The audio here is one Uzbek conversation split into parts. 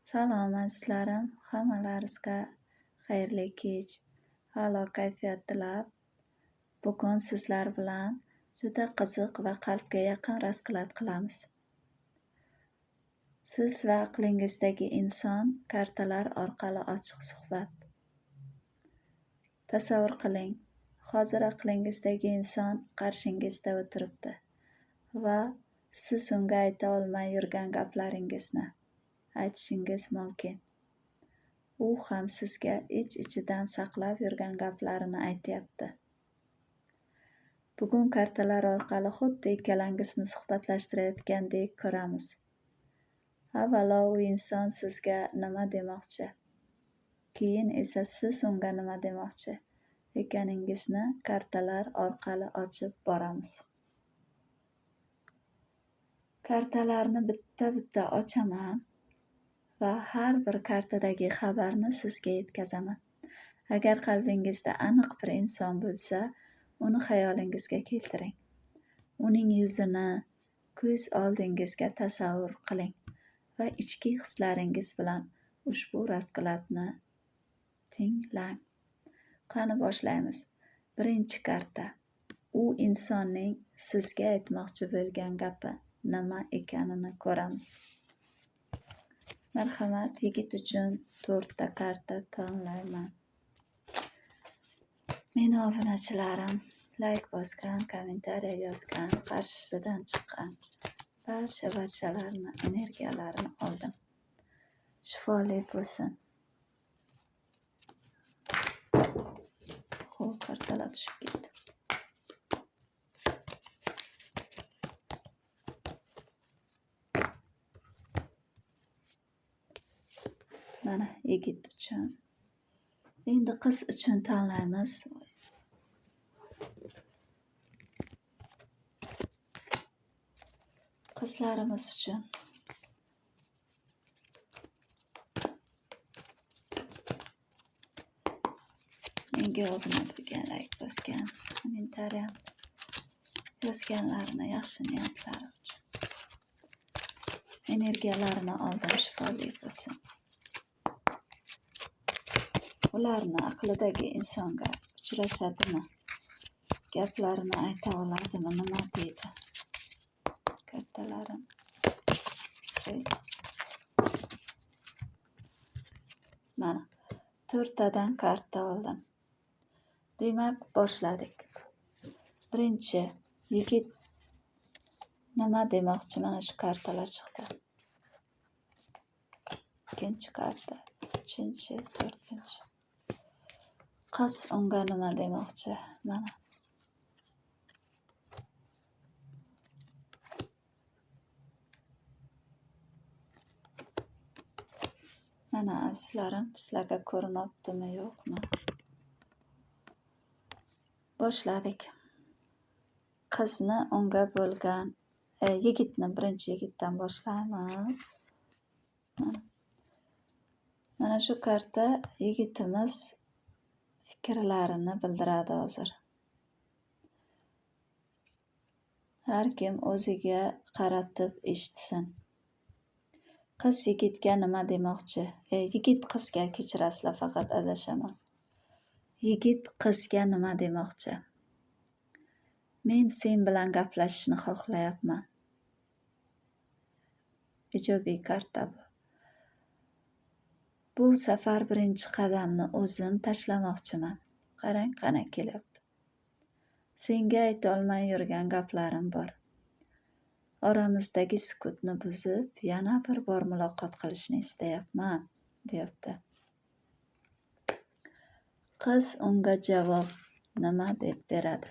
Salom azizlarim, hammalaringizga xayrli kech, a'lo kayfiyat tilab, bugun sizlar bilan juda qiziq va qalbga yaqin razqlat qilamiz. Siz va aqlingizdagi inson kartalar orqali ochiq suhbat. Tasavvur qiling, hozir aqlingizdagi inson qarshingizda o'tiribdi va siz unga ayta olmay yurgan gaplaringizni aytishingiz mumkin. U ham sizga ich-ichidan saqlab yurgan gaplarini aytyapti. Bugun kartalar orqali xuddi ikkalangizni suhbatlashtirayotgandek ko'ramiz. Avvalo u inson sizga nima demoqchi, keyin esa siz unga nima demoqchi ekaningizni kartalar orqali ochib boramiz. Kartalarni bitta-bitta ochaman va har bir kartadagi xabarni sizga yetkazaman. Agar qalbingizda aniq bir inson bo'lsa, uni xayolingizga keltiring. Uning yuzini ko'z oldingizga tasavvur qiling va ichki hislaringiz bilan ushbu razqilatni tinglang. Qani boshlaymiz. Birinchi karta. U insonning sizga aytmoqchi bo'lgan gapi nima ekanini ko'ramiz. Marhamat, yigit uchun 4 ta karta tanlayman. Meni obunachilarim like bosgan, kommentariya yozgan, qarshisidan chiqqan barchalarni energiyalarini oldim. Shifoli bo'lsin. Xo'p, kartalar tushib ketdi. Mana yigit uchun. Endi qiz uchun tanlaymiz. Qizlarimiz uchun. Menga obuna bo'lgan, like bosgan, kommentariya yozganlarni yaxshi niyatlari uchun. Energiyalarini oldim, shifoli bo'lsin. Ularni aqlidagi insonga uchrashadimi? Gaplarini ayta oladimi? Nima deydi? Kartalarim. Mana 4 tadan karta oldim. Demak, boshladik. Birinchi, yigit nima demoqchi? Mana shu kartalar chiqdi. Ikkinchi karta, uchinchi, to'rtinchi. Qiz unga nima demoqchi? Mana. Mana azizlarim, sizlarga ko'rinayaptimi, yo'qmi? Boshladik. Qizni unga bo'lgan, birinchi yigitdan boshlaymiz. Mana shu karta yigitimiz fikrlarini bildiradi hozir. Har kim o'ziga qaratib eshitsin. Qiz yigitga nima demoqchi? Yigit qizga, kechirasizlar, faqat adashaman. Yigit qizga nima demoqchi? Men sen bilan gaplashishni xohlayapman. Ijobiy karta bu. Bu safar birinchi qadamni o'zim tashlamoqchiman. Qarang, qana kelyapti. Senga ayta olmay yurgan gaplarim bor. Oramizdagi sukutni buzib, yana bir bor muloqot qilishni istayapman, deyapti. Qiz unga javob nima deb beradi?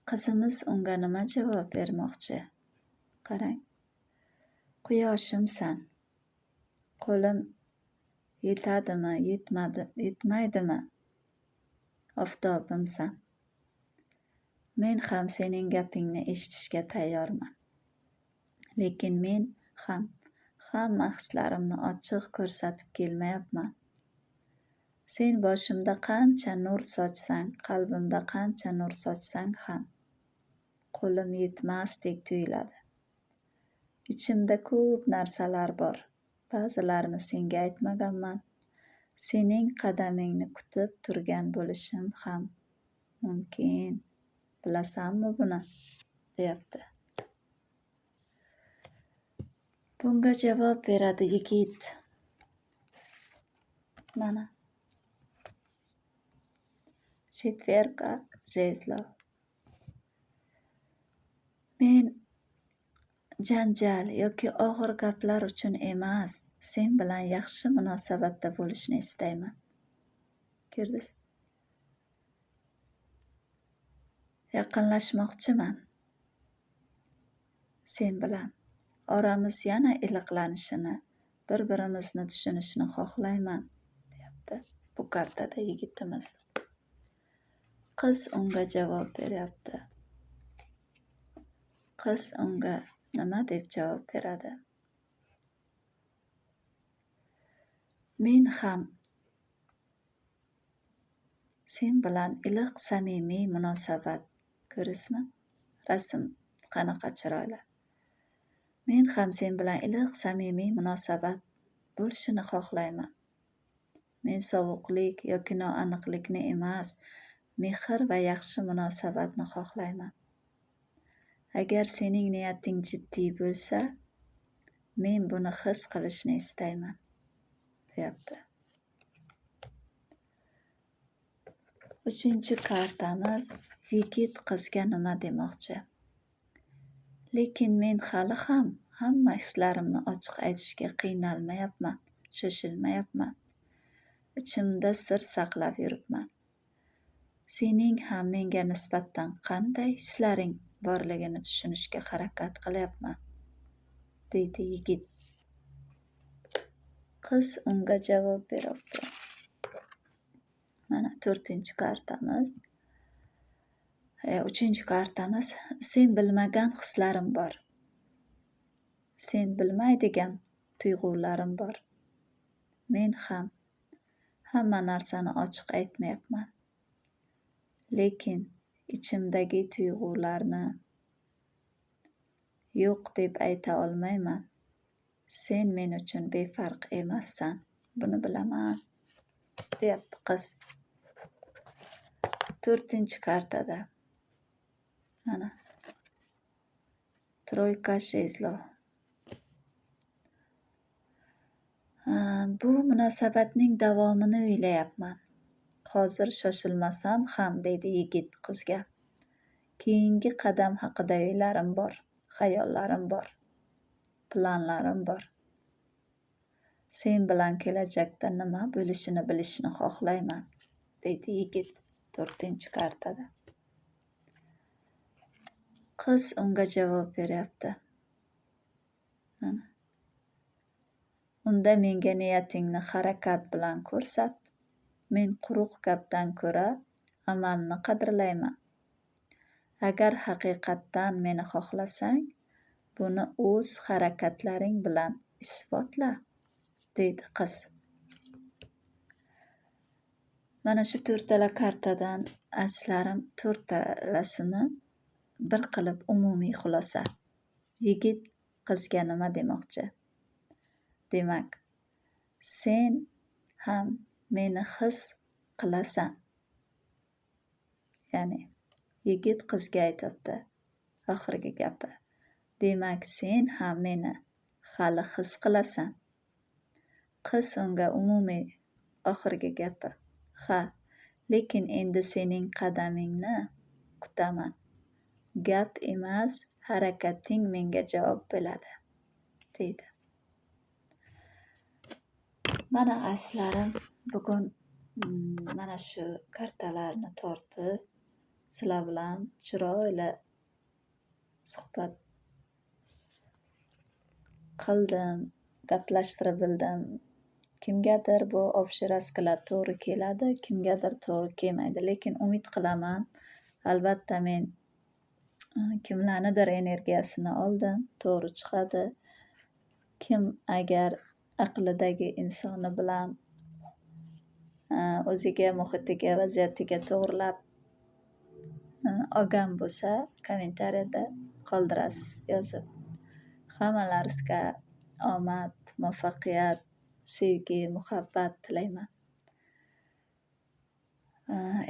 Qizimiz unga nima javob bermoqchi? Qarang. Quyoshimsan. Qo'lim yetadimi, yetmaydimi? Oftobimsan. Men ham sening gapingni eshitishga tayyorman. Lekin men ham hamma hislarimni ochiq ko'rsatib kelmayapman. Sen boshimda qancha nur sochsang, qalbimda qancha nur sochsang ham qo'lim yetmasdek tuyuladi. Ichimda ko'p narsalar bor. ba'zilarini senga aytmaganman. Sening qadamingni kutib turgan bo'lishim ham mumkin. Bilasanmi buni? deyapti. Bunga javob beradi yigit. Mana. Четверка жезлов. Men janjal yoki og'ir gaplar uchun emas, sen bilan yaxshi munosabatda bo'lishni istayman. Ko'rdingiz? Yaqinlashmoqchiman sen bilan. Oramiz yana iliqlanishini, bir-birimizni tushunishni xohlayman, deyapti bu kartada yigitimiz. Qiz unga javob beryapti. Qiz unga nima deb javob beradi? Men ham sen bilan iliq, samimiy munosabat. Ko'rasizmi? Rasm qanaqa chiroyli. Men ham sen bilan iliq, samimiy munosabat bo'lishini xohlayman. Men sovuqlik yoki noaniqlikni emas, mehr va yaxshi munosabatni xohlayman. Agar sening niyating jiddiy bo'lsa, men buni his qilishni istayman, deyapti. 3-chi kartamiz yigit qizga nima demoqchi? Lekin men hali ham hamma hislarimni ochiq aytishga qiynalmayapman, shoshilmayapman. Ichimda sir saqlab yuribman. Sening ham menga nisbatan qanday hislaring borligini tushunishga harakat qilyapman, deydi yigit. Qiz unga javob beribdi. Mana 4-chi kartamiz. 3-chi kartamiz. Sen bilmagan hislarim bor. Sen bilmaydigan tuyg'ularim bor. Men ham hamma narsani ochiq aytmayapman. Lekin ichimdagi tuyg'ularni yo'q deb ayta olmayman. Sen men uchun befarq emassan. Buni bilaman, deyapti qiz. 4-chi kartada. Mana. Troyka jezlov. Bu munosabatning davomini o'ylayapman. Hozir shoshilmasam ham, deydi yigit qizga. Keyingi qadam haqida o'ylarim bor, xayollarim bor, planlarim bor. Sen bilan kelajakda nima bo'lishini bilishni xohlayman, deydi yigit 4-chi kartada. Qiz unga javob beryapti. Mana. Unda menga niyatingni harakat bilan ko'rsat. Men quruq gapdan ko'ra amalni qadrlayman. Agar haqiqatdan meni xohlasang, buni o'z harakatlaring bilan isbotla, deydi qiz. Mana shu 4 kartadan azizlarim 4tasini bir qilib umumiy xulosa. Yigit qizga nima demoqchi? Demak, sen ham meni his qilasan. Ya'ni yigit qizga aytibdi oxirgi gapi. Demak, sen ham meni hali his qilasan. Qiz unga umumiy oxirgi gapi. Ha, lekin endi sening qadamingni kutaman. Gap emas, harakating menga javob bo'ladi, deydi. Mana azizlarim, bugun mana shu kartalarni tortib, sizlar bilan chiroyli suhbat qildim, gaplashtirib bildim. Kimgadir bu общий расклад to'g'ri keladi, kimgadir to'g'ri kelmaydi. Lekin umid qilaman, albatta men kimlarnidir energiyasini oldim, to'g'ri chiqadi. Kim agar aqlidagi insoni bilan o'ziga, muhitiga, vaziyatiga to'g'rilab olgan bo'lsa, kommentariyada qoldirasiz yozib. Hammalaringizga omad, muvaffaqiyat, sevgi, muhabbat tilayman.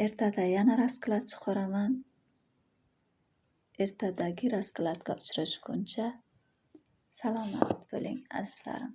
Ertada yana rasklad chiqaraman. Ertadagi raskladga uchrashguncha salomat bo'ling azizlarim.